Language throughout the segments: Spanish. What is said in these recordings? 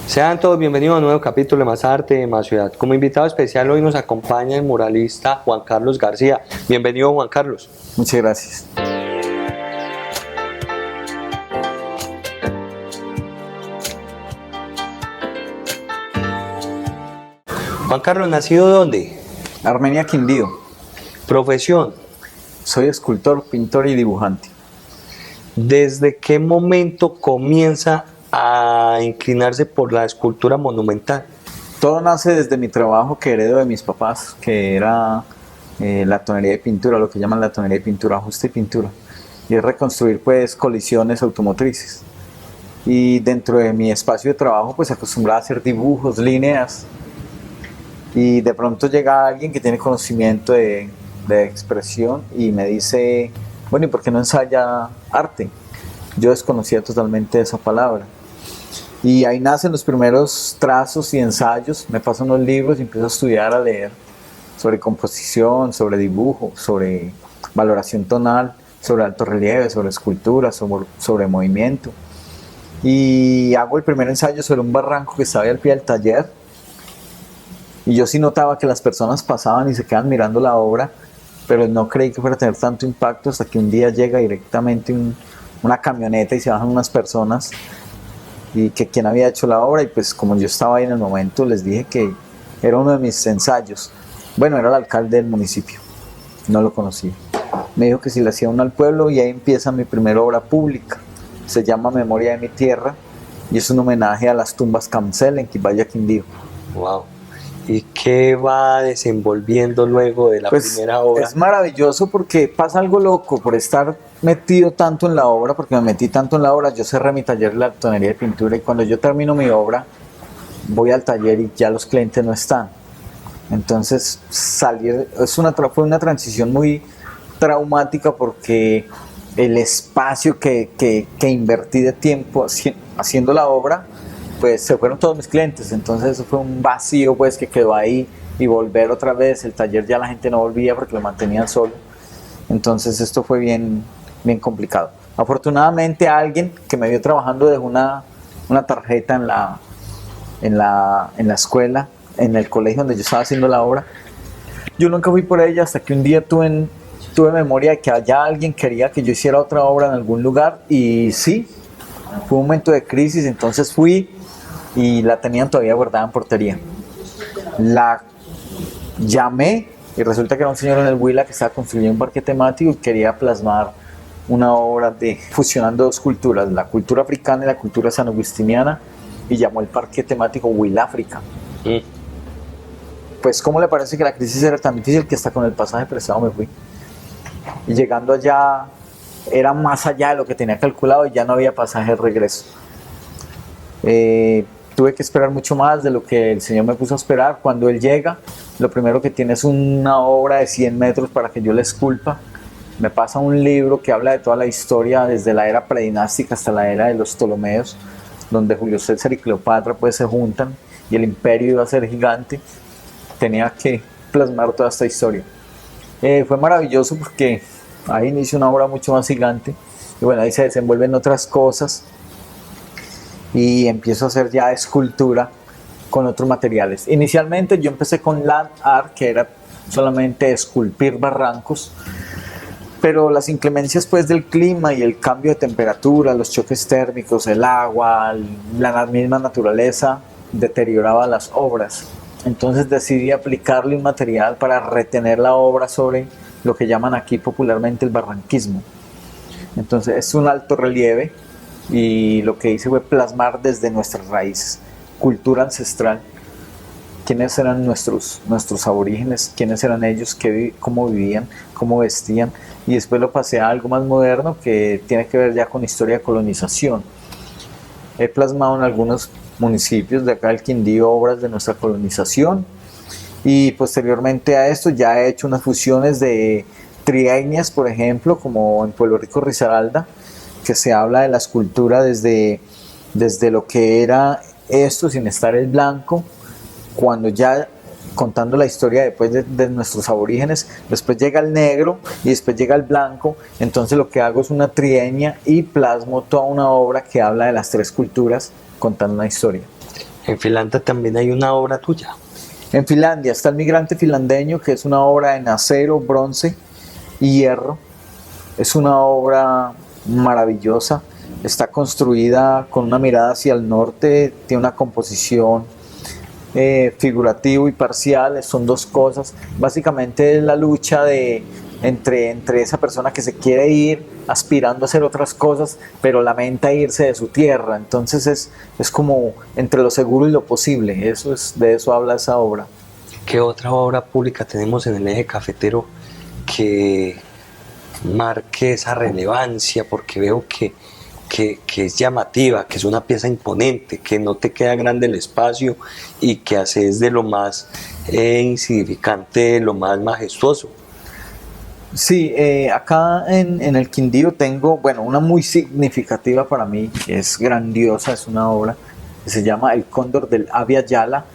Sean todos bienvenidos a un nuevo capítulo de Más Arte, Más Ciudad. Como invitado especial hoy nos acompaña el muralista Juan Carlos García. Bienvenido, Juan Carlos. Muchas gracias. Juan Carlos, ¿nacido dónde? Armenia, Quindío. Profesión. Soy escultor, pintor y dibujante. ¿Desde qué momento comienza a inclinarse por la escultura monumental? Todo nace desde mi trabajo que heredo de mis papás, que era la tonería de pintura, lo que llaman la tonería de pintura, ajuste y pintura. Y es reconstruir pues colisiones automotrices. Y dentro de mi espacio de trabajo pues acostumbraba a hacer dibujos, líneas. Y de pronto llega alguien que tiene conocimiento de expresión y me dice, bueno, ¿y por qué no ensaya arte? Yo desconocía totalmente esa palabra. Y ahí nacen los primeros trazos y ensayos, me paso unos libros y empiezo a estudiar, a leer sobre composición, sobre dibujo, sobre valoración tonal, sobre alto relieve, sobre escultura, sobre movimiento. Y hago el primer ensayo sobre un barranco que estaba ahí al pie del taller. Y yo sí notaba que las personas pasaban y se quedan mirando la obra, pero no creí que fuera a tener tanto impacto hasta que un día llega directamente una camioneta y se bajan unas personas y que quién había hecho la obra, y pues como yo estaba ahí en el momento les dije que era uno de mis ensayos. Bueno, era el alcalde del municipio, no lo conocía. Me dijo que si le hacía uno al pueblo, y ahí empieza mi primera obra pública. Se llama Memoria de mi tierra y es un homenaje a las tumbas Cancel en Quibaya, Quindío. Wow. ¿Y qué va desenvolviendo luego de la primera obra? Es maravilloso porque pasa algo loco por estar metido tanto en la obra, porque me metí tanto en la obra. Yo cerré mi taller de la tonería de pintura y cuando yo termino mi obra voy al taller y ya los clientes no están. Entonces fue una transición muy traumática porque el espacio que invertí de tiempo haciendo la obra, pues se fueron todos mis clientes, entonces eso fue un vacío pues que quedó ahí, y volver otra vez, el taller ya la gente no volvía porque lo mantenían solo, entonces esto fue bien complicado. Afortunadamente alguien que me vio trabajando dejó una tarjeta en la escuela, en el colegio donde yo estaba haciendo la obra. Yo nunca fui por ella hasta que un día tuve memoria de que allá alguien quería que yo hiciera otra obra en algún lugar, y sí, fue un momento de crisis, entonces fui y la tenían todavía guardada en portería. La llamé y resulta que era un señor en el Huila que estaba construyendo un parque temático y quería plasmar una obra fusionando dos culturas, la cultura africana y la cultura sanagustiniana, y llamó el parque temático Huiláfrica. Pues ¿cómo le parece que la crisis era tan difícil que hasta con el pasaje prestado me fui? Y llegando allá era más allá de lo que tenía calculado y ya no había pasaje de regreso. Tuve que esperar mucho más de lo que el señor me puso a esperar. Cuando él llega, lo primero que tiene es una obra de 100 metros para que yo le esculpa. Me pasa un libro que habla de toda la historia desde la era predinástica hasta la era de los Ptolomeos, donde Julio César y Cleopatra pues se juntan y el imperio iba a ser gigante. Tenía que plasmar toda esta historia. Fue maravilloso porque ahí inicia una obra mucho más gigante y bueno, ahí se desenvuelven otras cosas y empiezo a hacer ya escultura con otros materiales. Inicialmente yo empecé con land art, que era solamente esculpir barrancos, pero las inclemencias pues del clima y el cambio de temperatura, los choques térmicos, el agua, la misma naturaleza deterioraba las obras. Entonces decidí aplicarle un material para retener la obra sobre lo que llaman aquí popularmente el barranquismo. Entonces es un alto relieve y lo que hice fue plasmar desde nuestras raíces, cultura ancestral, quiénes eran nuestros aborígenes, quiénes eran ellos, cómo vivían, cómo vestían, y después lo pasé a algo más moderno que tiene que ver ya con historia de colonización. He plasmado en algunos municipios de acá del Quindío obras de nuestra colonización, y posteriormente a esto ya he hecho unas fusiones de trienias, por ejemplo, como en Pueblo Rico, Risaralda, que se habla de la escultura desde lo que era esto sin estar el blanco, cuando ya contando la historia después de nuestros aborígenes, después llega el negro y después llega el blanco. Entonces lo que hago es una trienia y plasmo toda una obra que habla de las tres culturas contando una historia. En Finlandia también hay una obra tuya. En Finlandia está El migrante finlandeño, que es una obra en acero, bronce y hierro. Es una obra maravillosa. Está construida con una mirada hacia el norte, tiene una composición figurativo y parcial, son dos cosas. Básicamente es la lucha entre esa persona que se quiere ir aspirando a hacer otras cosas, pero lamenta irse de su tierra. Entonces es como entre lo seguro y lo posible. De eso habla esa obra. ¿Qué otra obra pública tenemos en el eje cafetero que marque esa relevancia? Porque veo que es llamativa, que es una pieza imponente, que no te queda grande el espacio y que haces de lo más insignificante, lo más majestuoso. Sí, acá en el Quindío tengo, bueno, una muy significativa para mí, que es grandiosa, es una obra que se llama El Cóndor del Abya Yala.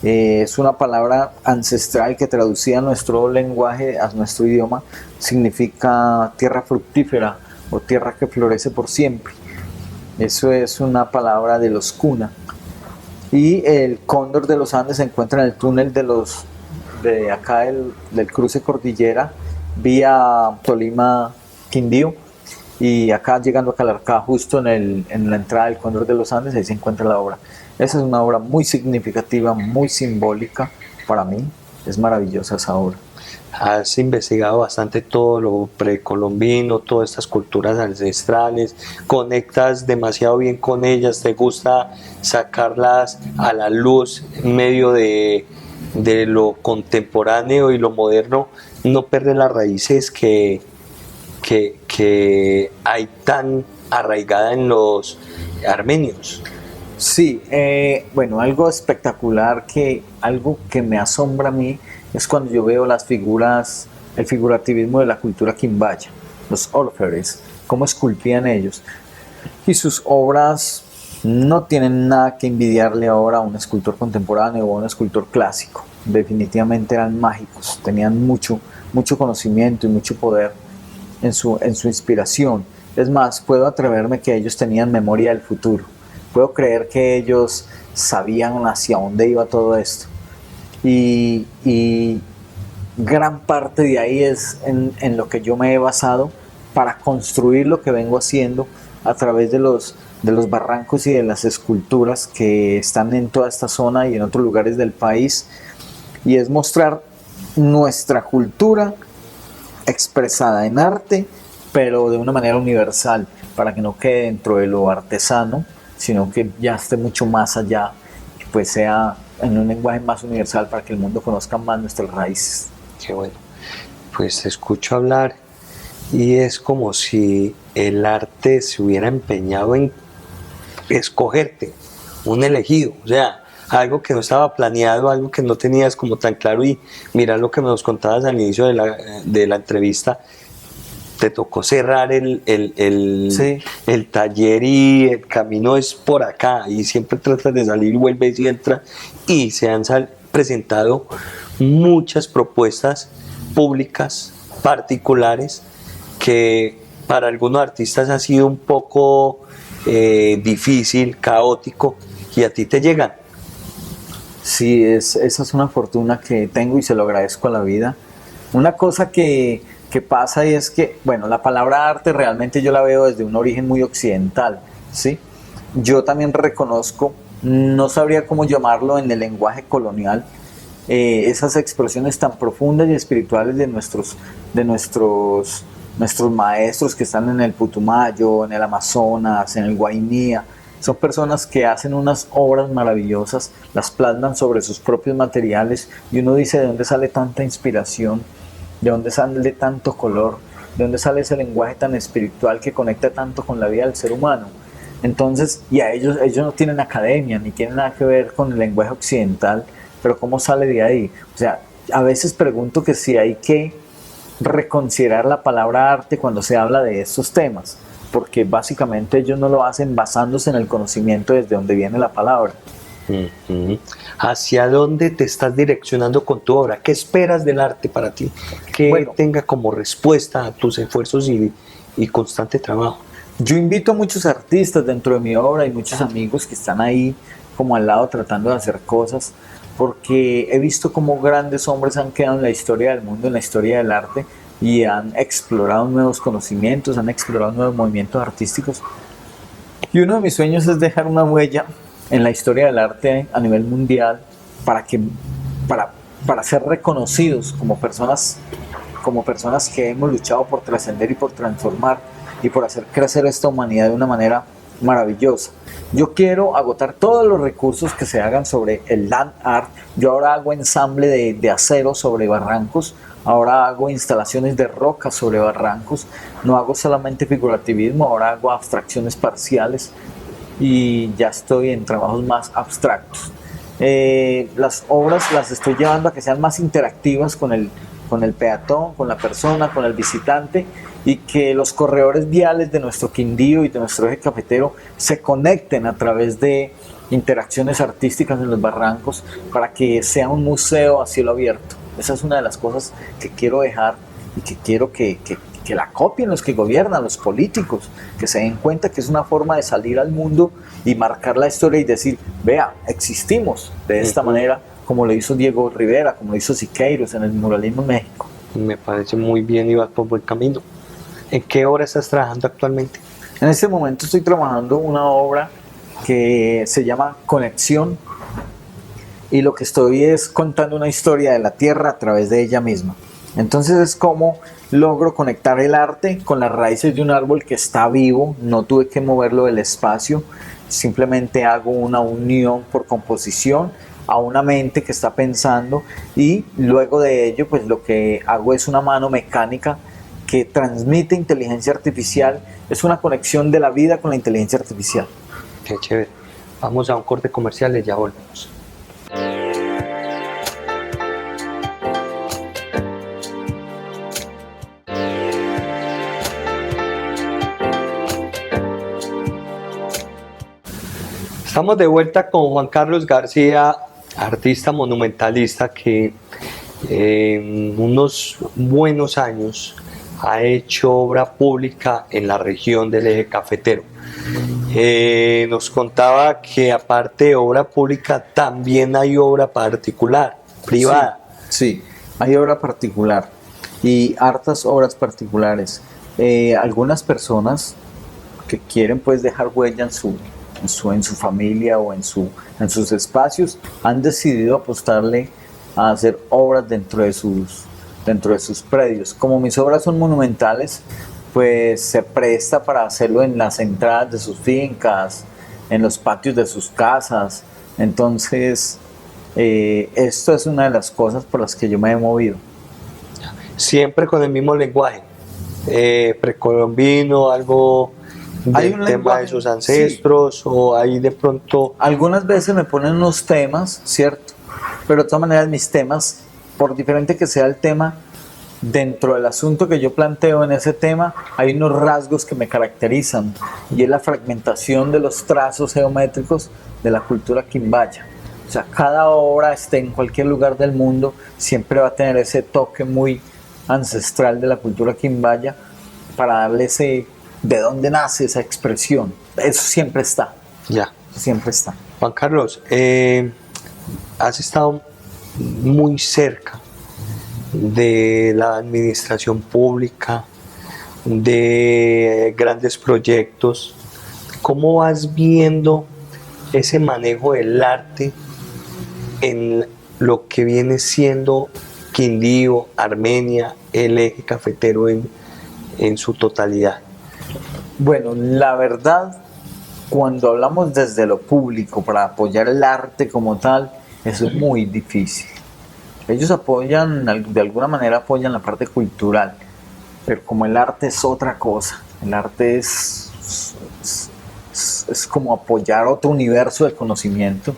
Es una palabra ancestral que traducida a nuestro lenguaje, a nuestro idioma, significa tierra fructífera o tierra que florece por siempre. Eso es una palabra de los Kuna. Y el cóndor de los Andes se encuentra en el túnel de acá del cruce cordillera vía Tolima Quindío, y acá llegando a Calarcá, justo en la entrada del cóndor de los Andes, ahí se encuentra la obra. Esa es una obra muy significativa, muy simbólica para mí. Es maravillosa esa obra. Has investigado bastante todo lo precolombino, todas estas culturas ancestrales, conectas demasiado bien con ellas, te gusta sacarlas a la luz en medio de lo contemporáneo y lo moderno, no perder las raíces que hay tan arraigada en los armenios. Sí, bueno, algo espectacular, algo que me asombra a mí es cuando yo veo las figuras, el figurativismo de la cultura quimbaya, los orfebres, cómo esculpían ellos. Y sus obras no tienen nada que envidiarle ahora a un escultor contemporáneo o a un escultor clásico. Definitivamente eran mágicos, tenían mucho conocimiento y mucho poder en su inspiración. Es más, puedo atreverme que ellos tenían memoria del futuro. Puedo creer que ellos sabían hacia dónde iba todo esto. Y gran parte de ahí es en lo que yo me he basado para construir lo que vengo haciendo a través de los barrancos y de las esculturas que están en toda esta zona y en otros lugares del país, y es mostrar nuestra cultura expresada en arte, pero de una manera universal, para que no quede dentro de lo artesano, sino que ya esté mucho más allá, y pues sea en un lenguaje más universal para que el mundo conozca más nuestras raíces. Qué bueno. Pues te escucho hablar y es como si el arte se hubiera empeñado en escogerte, un elegido, o sea, algo que no estaba planeado, algo que no tenías como tan claro. Y mira lo que nos contabas al inicio de la entrevista, te tocó cerrar Sí. el taller y el camino es por acá y siempre tratas de salir, vuelves y entras, y se han presentado muchas propuestas públicas, particulares, que para algunos artistas ha sido un poco difícil, caótico, y a ti te llegan. Sí, esa es una fortuna que tengo y se lo agradezco a la vida. Una cosa que pasa y es que, bueno, la palabra arte realmente yo la veo desde un origen muy occidental, ¿sí? Yo también reconozco, no sabría cómo llamarlo en el lenguaje colonial, esas expresiones tan profundas y espirituales de nuestros maestros que están en el Putumayo, en el Amazonas, en el Guainía. Son personas que hacen unas obras maravillosas, las plasman sobre sus propios materiales, y uno dice, ¿de dónde sale tanta inspiración? ¿De dónde sale tanto color? ¿De dónde sale ese lenguaje tan espiritual que conecta tanto con la vida del ser humano? Entonces, y a ellos no tienen academia, ni tienen nada que ver con el lenguaje occidental, pero ¿cómo sale de ahí? O sea, a veces pregunto que si hay que reconsiderar la palabra arte cuando se habla de estos temas, porque básicamente ellos no lo hacen basándose en el conocimiento desde donde viene la palabra. Uh-huh. ¿Hacia dónde te estás direccionando con tu obra? ¿Qué esperas del arte para ti? Que tenga como respuesta a tus esfuerzos y constante trabajo. Yo invito a muchos artistas dentro de mi obra y muchos amigos que están ahí como al lado tratando de hacer cosas, porque he visto cómo grandes hombres han quedado en la historia del mundo, en la historia del arte, y han explorado nuevos conocimientos, han explorado nuevos movimientos artísticos. Y uno de mis sueños es dejar una huella en la historia del arte a nivel mundial para ser reconocidos como personas que hemos luchado por trascender y por transformar y por hacer crecer esta humanidad de una manera maravillosa. Yo quiero agotar todos los recursos que se hagan sobre el land art. Yo ahora hago ensamble de acero sobre barrancos, ahora hago instalaciones de roca sobre barrancos, no hago solamente figurativismo, ahora hago abstracciones parciales y ya estoy en trabajos más abstractos. Las obras las estoy llevando a que sean más interactivas con el peatón, con la persona, con el visitante, y que los corredores viales de nuestro Quindío y de nuestro eje cafetero se conecten a través de interacciones artísticas en los barrancos para que sea un museo a cielo abierto. Esa es una de las cosas que quiero dejar y que quiero que la copien los que gobiernan, los políticos, que se den cuenta que es una forma de salir al mundo y marcar la historia y decir, vea, existimos de esta manera, como lo hizo Diego Rivera, como lo hizo Siqueiros en el muralismo en México. Me parece muy bien y vas por buen camino. ¿En qué obra estás trabajando actualmente? En este momento estoy trabajando una obra que se llama Conexión, y lo que estoy es contando una historia de la Tierra a través de ella misma. Entonces es como logro conectar el arte con las raíces de un árbol que está vivo, no tuve que moverlo del espacio, simplemente hago una unión por composición a una mente que está pensando, y luego de ello pues lo que hago es una mano mecánica que transmite inteligencia artificial. Es una conexión de la vida con la inteligencia artificial. Qué chévere. Vamos a un corte comercial y ya volvemos. Estamos de vuelta con Juan Carlos García, artista monumentalista que en unos buenos años ha hecho obra pública en la región del eje cafetero. Nos contaba que aparte de obra pública también hay obra particular, privada. Sí, hay obra particular y hartas obras particulares. Algunas personas que quieren pues dejar huella en su familia o en sus espacios han decidido apostarle a hacer obras dentro de sus predios. Como mis obras son monumentales, pues se presta para hacerlo en las entradas de sus fincas, en los patios de sus casas. Entonces, esto es una de las cosas por las que yo me he movido. Siempre con el mismo lenguaje, precolombino, algo del tema de sus ancestros, sí. O ahí de pronto... Algunas veces me ponen unos temas, ¿cierto? Pero de todas maneras mis temas, por diferente que sea el tema, dentro del asunto que yo planteo en ese tema, hay unos rasgos que me caracterizan, y es la fragmentación de los trazos geométricos de la cultura quimbaya. O sea, cada obra, esté en cualquier lugar del mundo, siempre va a tener ese toque muy ancestral de la cultura quimbaya para darle ese... ¿De dónde nace esa expresión? Eso siempre está. Ya. Siempre está. Juan Carlos, has estado muy cerca de la administración pública, de grandes proyectos. ¿Cómo vas viendo ese manejo del arte en lo que viene siendo Quindío, Armenia, el eje cafetero en su totalidad? Bueno, la verdad, cuando hablamos desde lo público para apoyar el arte como tal, eso es muy difícil. Ellos apoyan, de alguna manera apoyan la parte cultural, pero como el arte es otra cosa, el arte es como apoyar otro universo de conocimiento,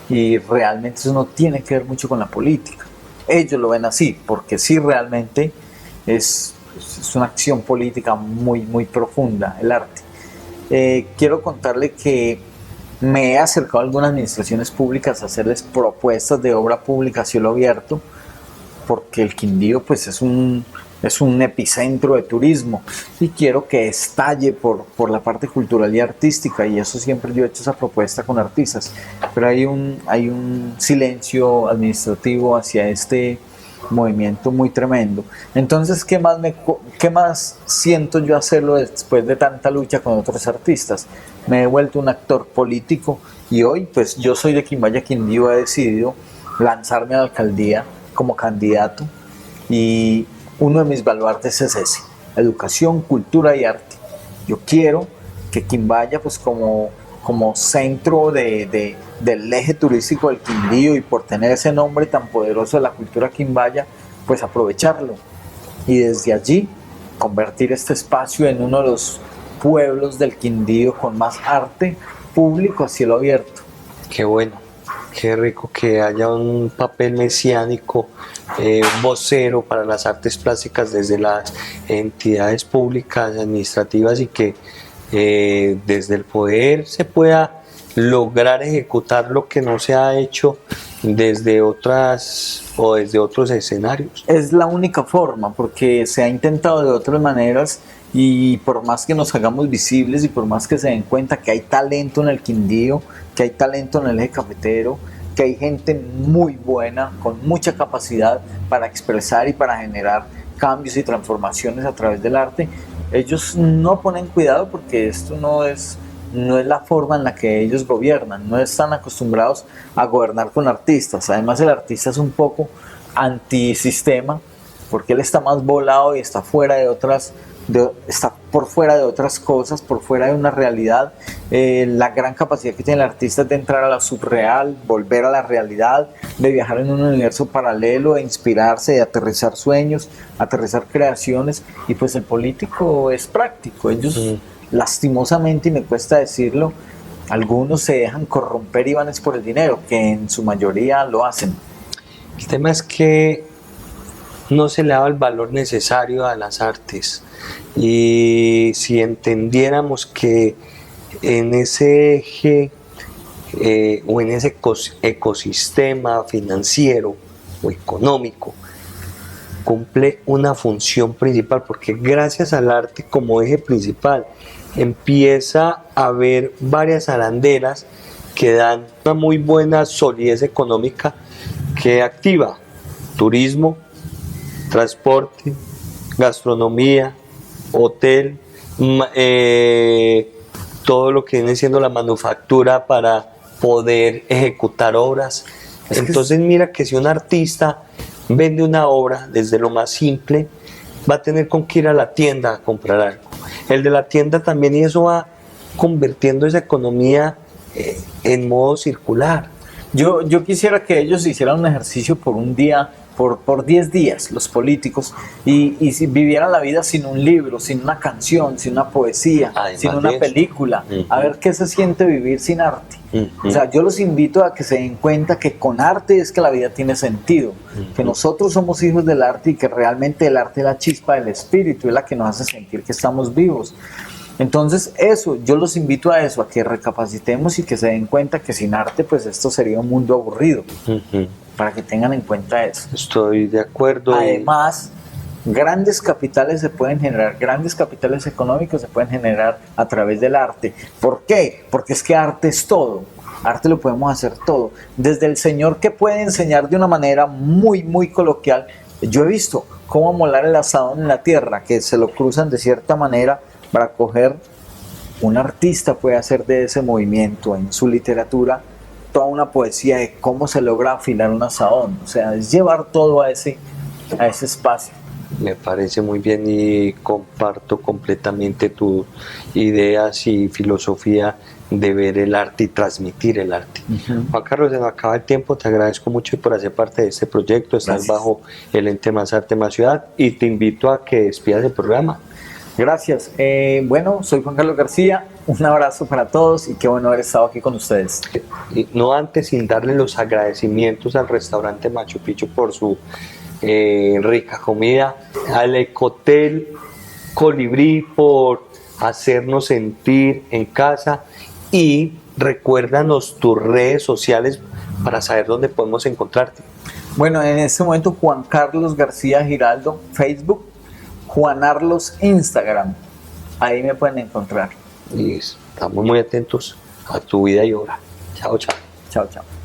y realmente eso no tiene que ver mucho con la política. Ellos lo ven así, porque sí realmente es una acción política muy, muy profunda, el arte. Quiero contarle que me he acercado a algunas administraciones públicas a hacerles propuestas de obra pública a cielo abierto, porque el Quindío pues es un es un epicentro de turismo y quiero que estalle por la parte cultural y artística, y eso siempre yo he hecho esa propuesta con artistas, pero hay un silencio administrativo hacia este movimiento muy tremendo. Entonces, ¿qué más siento yo hacerlo después de tanta lucha con otros artistas? Me he vuelto un actor político y hoy pues yo soy de Quimbaya, Quindío, he decidido lanzarme a la alcaldía como candidato, y uno de mis baluartes es ese: educación, cultura y arte. Yo quiero que Quimbaya, pues como centro del eje turístico del Quindío, y por tener ese nombre tan poderoso de la cultura quimbaya, pues aprovecharlo y desde allí convertir este espacio en uno de los pueblos del Quindío con más arte público a cielo abierto. Qué bueno, qué rico que haya un papel mesiánico, un vocero para las artes plásticas desde las entidades públicas, administrativas, y que desde el poder se pueda lograr ejecutar lo que no se ha hecho desde otros escenarios. Es la única forma, porque se ha intentado de otras maneras, y por más que nos hagamos visibles y por más que se den cuenta que hay talento en el Quindío, que hay talento en el eje cafetero, que hay gente muy buena, con mucha capacidad para expresar y para generar cambios y transformaciones a través del arte, ellos no ponen cuidado, porque esto no es la forma en la que ellos gobiernan, no están acostumbrados a gobernar con artistas. Además, el artista es un poco antisistema, porque él está más volado y está está por fuera de otras cosas, por fuera de una realidad. La gran capacidad que tiene el artista es de entrar a la subreal, volver a la realidad, de viajar en un universo paralelo, de inspirarse, de aterrizar sueños, aterrizar creaciones. Y pues el político es práctico. Ellos, lastimosamente, y me cuesta decirlo, algunos se dejan corromper y van es por el dinero, que en su mayoría lo hacen. El tema es que no se le daba el valor necesario a las artes, y si entendiéramos que en ese eje o en ese ecosistema financiero o económico cumple una función principal, porque gracias al arte como eje principal empieza a haber varias arandelas que dan una muy buena solidez económica, que activa turismo, transporte, gastronomía, hotel, todo lo que viene siendo la manufactura para poder ejecutar obras. Entonces mira que si un artista vende una obra, desde lo más simple, va a tener con que ir a la tienda a comprar algo. El de la tienda también, y eso va convirtiendo esa economía en modo circular. Yo quisiera que ellos hicieran un ejercicio por un día, por 10 días, los políticos, y si vivieran la vida sin un libro, sin una canción, sin una poesía, sin una película, a ver qué se siente vivir sin arte. O sea, yo los invito a que se den cuenta que con arte es que la vida tiene sentido, que nosotros somos hijos del arte, y que realmente el arte es la chispa del espíritu, es la que nos hace sentir que estamos vivos. Entonces eso, yo los invito a eso, a que recapacitemos y que se den cuenta que sin arte pues esto sería un mundo aburrido, para que tengan en cuenta eso. Estoy de acuerdo. Además, grandes capitales se pueden generar, grandes capitales económicos se pueden generar a través del arte. ¿Por qué? Porque es que arte es todo. Arte lo podemos hacer todo. Desde el señor que puede enseñar de una manera muy, muy coloquial. Yo he visto cómo molar el asadón en la tierra, que se lo cruzan de cierta manera para coger. Un artista puede hacer de ese movimiento en su literatura toda una poesía de cómo se logra afilar un asadón. O sea, es llevar todo a ese espacio. Me parece muy bien y comparto completamente tus ideas y filosofía de ver el arte y transmitir el arte. Juan Carlos, se nos acaba el tiempo, te agradezco mucho por hacer parte de este proyecto, estás bajo el ente Más Arte Más Ciudad, y te invito a que despidas el programa. Gracias. Bueno, soy Juan Carlos García, un abrazo para todos y qué bueno haber estado aquí con ustedes. Y no antes sin darle los agradecimientos al restaurante Machu Picchu por su rica comida, al Ecotel Colibrí por hacernos sentir en casa, y recuérdanos tus redes sociales para saber dónde podemos encontrarte. Bueno, en este momento Juan Carlos García Giraldo, Facebook, Juan Arlos Instagram. Ahí me pueden encontrar. Y estamos muy atentos a tu vida y obra. Chao, chao. Chao, chao.